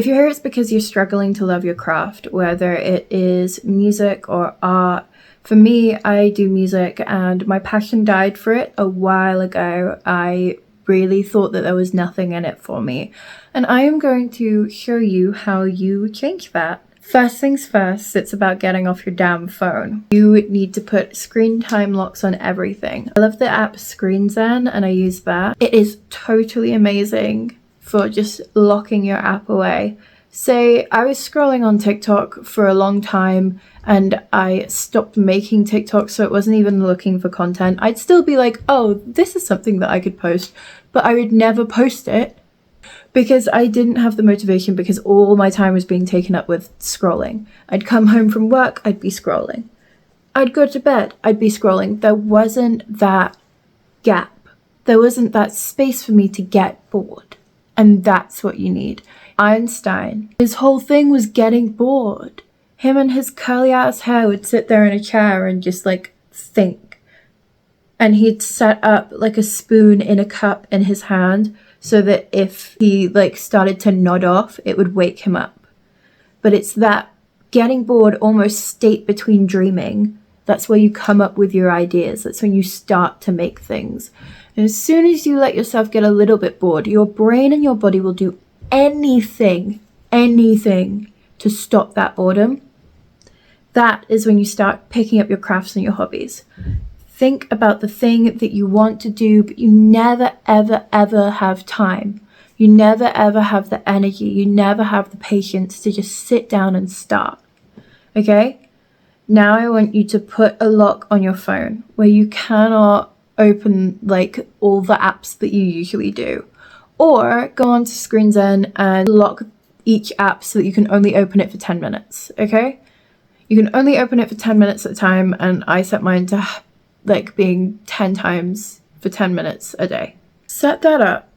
If you're here, it's because you're struggling to love your craft, whether it is music or art. For me, I do music and my passion died for it a while ago. I really thought that there was nothing in it for me. And I am going to show you how you change that. First things first, it's about getting off your damn phone. You need to put screen time locks on everything. I love the app ScreenZen and I use that. It is totally amazing for just locking your app away. Say I was scrolling on TikTok for a long time and I stopped making TikTok, so it wasn't even looking for content. I'd still be like, oh, this is something that I could post, but I would never post it because I didn't have the motivation, because all my time was being taken up with scrolling. I'd come home from work, I'd be scrolling. I'd go to bed, I'd be scrolling. There wasn't that gap. There wasn't that space for me to get bored. And that's what you need. Einstein, his whole thing was getting bored. Him and his curly ass hair would sit there in a chair and just like think. And he'd set up like a spoon in a cup in his hand so that if he like started to nod off, it would wake him up. But it's that getting bored almost state between dreaming. That's where you come up with your ideas. That's when you start to make things. And as soon as you let yourself get a little bit bored, your brain and your body will do anything to stop that boredom. That is when you start picking up your crafts and your hobbies. Think about the thing that you want to do, but you never, ever have time. You never, ever have the energy. You never have the patience to just sit down and start. Okay? Now I want you to put a lock on your phone where you cannot open like all the apps that you usually do. Or go on to ScreenZen and lock each app so that you can only open it for 10 minutes. Okay? You can only open it for 10 minutes at a time, and I set mine to like being 10 times for 10 minutes a day. Set that up,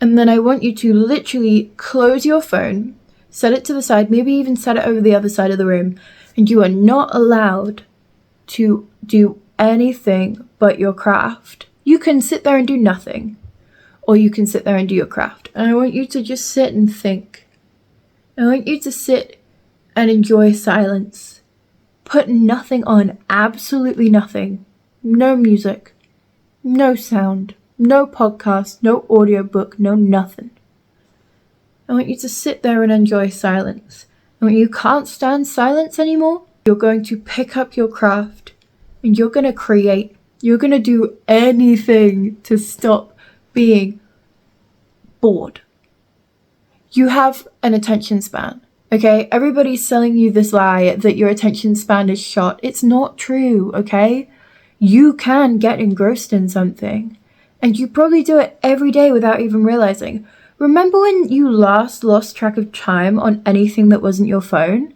and then I want you to literally close your phone, set it to the side, maybe even set it over the other side of the room, and you are not allowed to do anything but your craft. You can sit there and do nothing, or you can sit there and do your craft. And I want you to just sit and think. I want you to sit and enjoy silence. Put nothing on, absolutely nothing. No music, no sound, no podcast, no audiobook, no nothing. I want you to sit there and enjoy silence. And when you can't stand silence anymore, you're going to pick up your craft and you're going to create. You're going to do anything to stop being bored. You have an attention span, okay? Everybody's selling you this lie that your attention span is short. It's not true, okay? You can get engrossed in something, and you probably do it every day without even realizing. Remember when you last lost track of time on anything that wasn't your phone?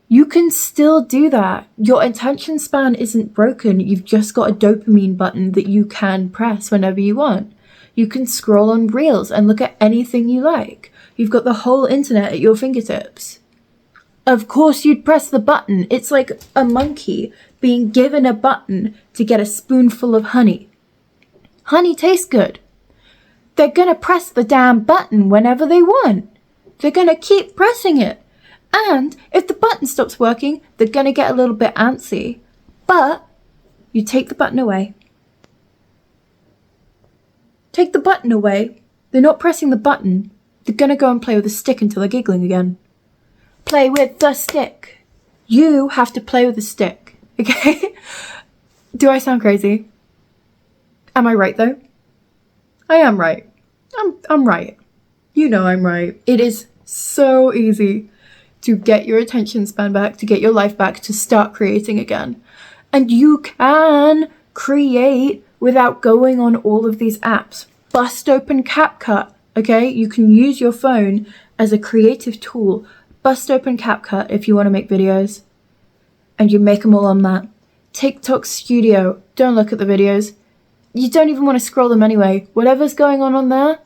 You can still do that. Your attention span isn't broken. You've just got a dopamine button that you can press whenever you want. You can scroll on Reels and look at anything you like. You've got the whole internet at your fingertips. Of course you'd press the button. It's like a monkey being given a button to get a spoonful of honey. Honey tastes good. They're gonna press the damn button whenever they want. They're gonna keep pressing it. And if the button stops working, they're gonna get a little bit antsy. But you take the button away. Take the button away. They're not pressing the button. They're gonna go and play with the stick until they're giggling again. Play with the stick. You have to play with the stick, okay? Do I sound crazy? Am I right though? I am right. I'm right. You know I'm right. It is so easy to get your attention span back, to get your life back, to start creating again. And you can create without going on all of these apps. Bust open CapCut, okay? You can use your phone as a creative tool. Bust open CapCut if you want to make videos, and you make them all on that. TikTok Studio, don't look at the videos. You don't even want to scroll them anyway. Whatever's going on there,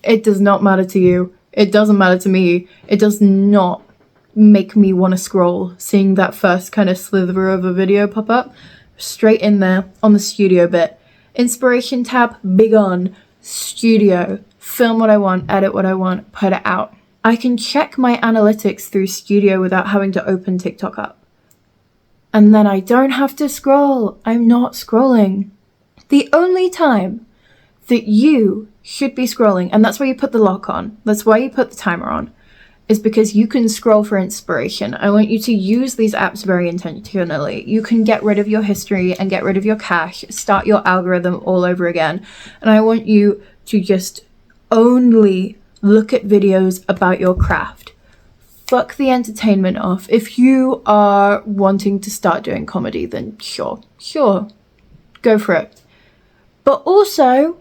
it does not matter to you. It doesn't matter to me. It does not make me want to scroll, seeing that first kind of slither of a video pop up. Straight in there on the studio bit. Inspiration tab, big on. Studio. Film what I want, edit what I want, put it out. I can check my analytics through Studio without having to open TikTok up. And then I don't have to scroll. I'm not scrolling. The only time that you should be scrolling, and that's why you put the lock on, that's why you put the timer on, is because you can scroll for inspiration. I want you to use these apps very intentionally. You can get rid of your history and get rid of your cache, start your algorithm all over again. And I want you to just only look at videos about your craft. Fuck the entertainment off. If you are wanting to start doing comedy, then sure, go for it. But also,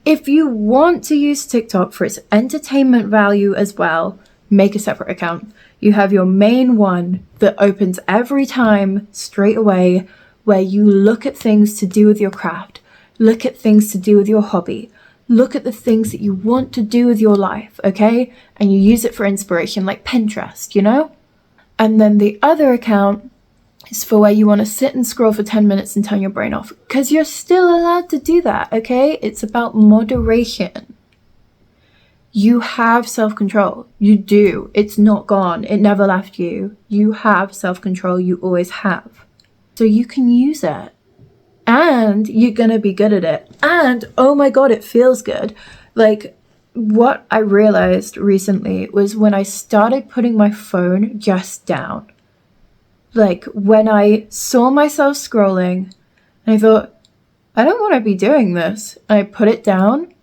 if you want to use TikTok for its entertainment value as well, make a separate account. You have your main one that opens every time straight away, where you look at things to do with your craft, look at things to do with your hobby, look at the things that you want to do with your life, okay? And you use it for inspiration, like Pinterest, you know? And then the other account is for where you want to sit and scroll for 10 minutes and turn your brain off, because you're still allowed to do that, okay? It's about moderation. You have self-control. You do. It's not gone. It never left you. You have self-control. You always have. So you can use it. And you're going to be good at it. And, oh my God, it feels good. Like, what I realized recently was when I started putting my phone just down. Like, when I saw myself scrolling, and I thought, I don't want to be doing this. And I put it down.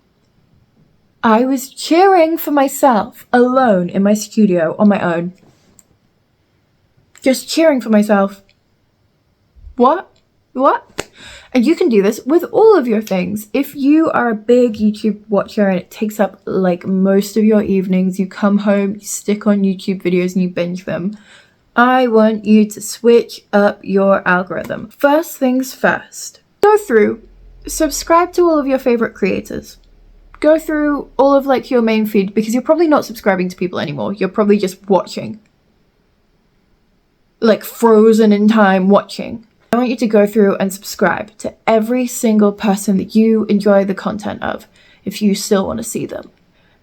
I was cheering for myself alone in my studio on my own. Just cheering for myself. What? And you can do this with all of your things. If you are a big YouTube watcher and it takes up like most of your evenings, you come home, you stick on YouTube videos and you binge them, I want you to switch up your algorithm. First things first, go through, subscribe to all of your favorite creators. Go through all of like your main feed, because you're probably not subscribing to people anymore. You're probably just watching. Like frozen in time watching. I want you to go through and subscribe to every single person that you enjoy the content of, if you still want to see them.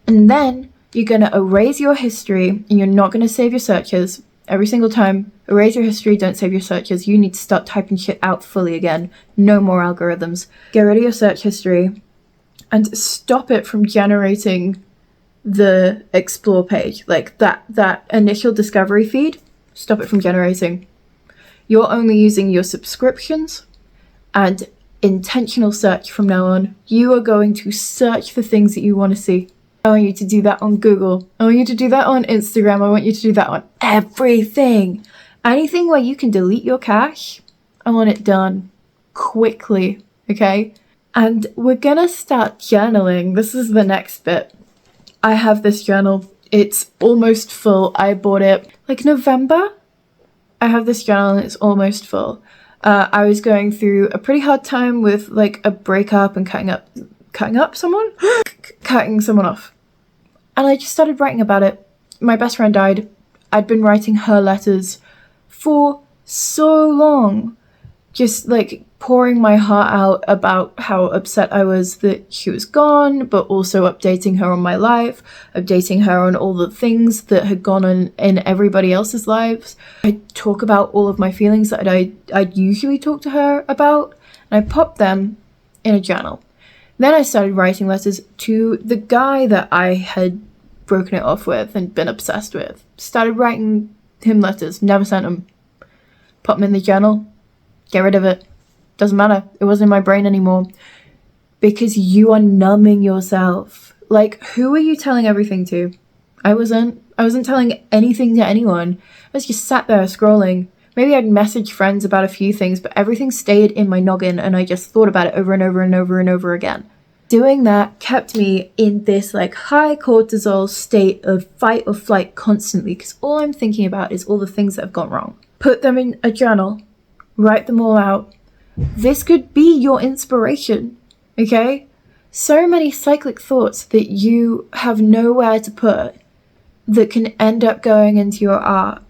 And then you're going to erase your history, and you're not going to save your searches. Every single time, erase your history, don't save your searches. You need to start typing shit out fully again. No more algorithms. Get rid of your search history. And stop it from generating the explore page, like that initial discovery feed. Stop it from generating. You're only using your subscriptions and intentional search from now on. You are going to search for things that you want to see. I want you to do that on Google. I want you to do that on Instagram. I want you to do that on everything. Anything where you can delete your cache, I want it done quickly, okay? And we're gonna start journaling. This is the next bit. I have this journal. It's almost full. I bought it like November. I have this journal and it's almost full. I was going through a pretty hard time with like a breakup and cutting someone off. And I just started writing about it. My best friend died. I'd been writing her letters for so long. Just like pouring my heart out about how upset I was that she was gone, but also updating her on my life, updating her on all the things that had gone on in everybody else's lives. I talk about all of my feelings that I'd usually talk to her about, and I popped them in a journal. Then I started writing letters to the guy that I had broken it off with and been obsessed with. Started writing him letters, never sent them. Put them in the journal, get rid of it. Doesn't matter. It wasn't in my brain anymore. Because you are numbing yourself. Like, who are you telling everything to? I wasn't telling anything to anyone. I was just sat there scrolling. Maybe I'd message friends about a few things, but everything stayed in my noggin and I just thought about it over and over and over and over again. Doing that kept me in this like high cortisol state of fight or flight constantly, because all I'm thinking about is all the things that have gone wrong. Put them in a journal. Write them all out. This could be your inspiration, okay? So many cyclic thoughts that you have nowhere to put that can end up going into your art.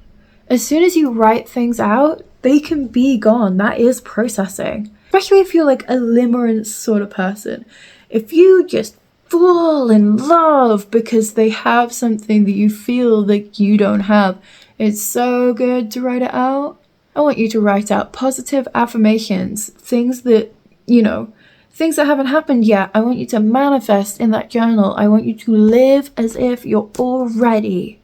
As soon as you write things out, they can be gone. That is processing. Especially if you're like a limerence sort of person. If you just fall in love because they have something that you feel that you don't have. It's so good to write it out. I want you to write out positive affirmations, things that, things that haven't happened yet. I want you to manifest in that journal. I want you to live as if you're already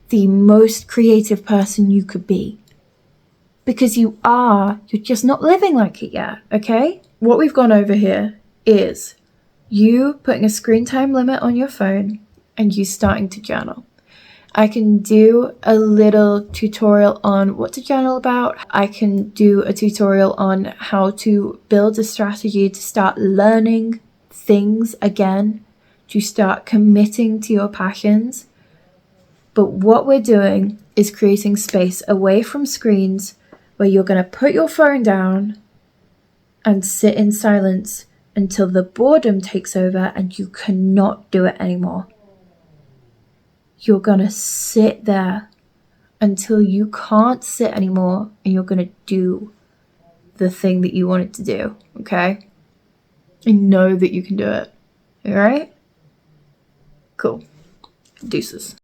the most creative person you could be. Because you are, you're just not living like it yet, okay? What we've gone over here is you putting a screen time limit on your phone and you starting to journal. I can do a little tutorial on what to journal about. I can do a tutorial on how to build a strategy to start learning things again, to start committing to your passions. But what we're doing is creating space away from screens where you're going to put your phone down and sit in silence until the boredom takes over and you cannot do it anymore. You're going to sit there until you can't sit anymore and you're going to do the thing that you wanted to do, okay? And know that you can do it, all right? Cool. Deuces.